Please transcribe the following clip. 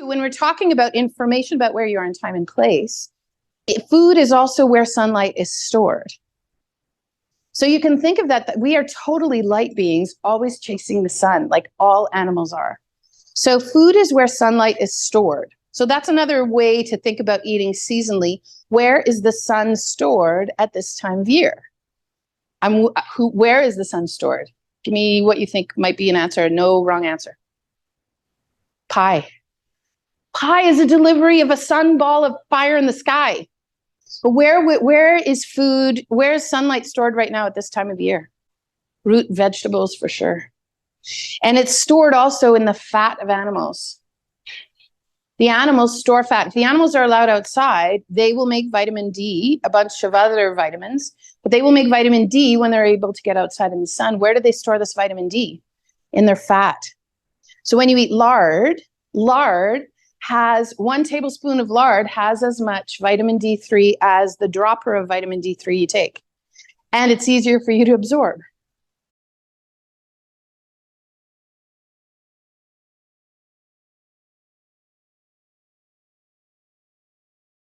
When we're talking about information about where you are in time and place, food is also where sunlight is stored. So you can think of that we are totally light beings, always chasing the sun, like all animals are. So food is where sunlight is stored. So that's another way to think about eating seasonally. Where is the sun stored at this time of year? Where is the sun stored? Give me what you think might be an answer. No wrong answer. Pie. Pie is a delivery of a sun ball of fire in the sky. But where is food, where is sunlight stored right now at this time of year? Root vegetables for sure. And it's stored also in the fat of animals. The animals store fat. If the animals are allowed outside, they will make vitamin D, a bunch of other vitamins, but they will make vitamin D when they're able to get outside in the sun. Where do they store this vitamin D? In their fat. So when you eat lard has 1 tablespoon of lard has as much vitamin D3 as the dropper of vitamin D3 you take. And it's easier for you to absorb.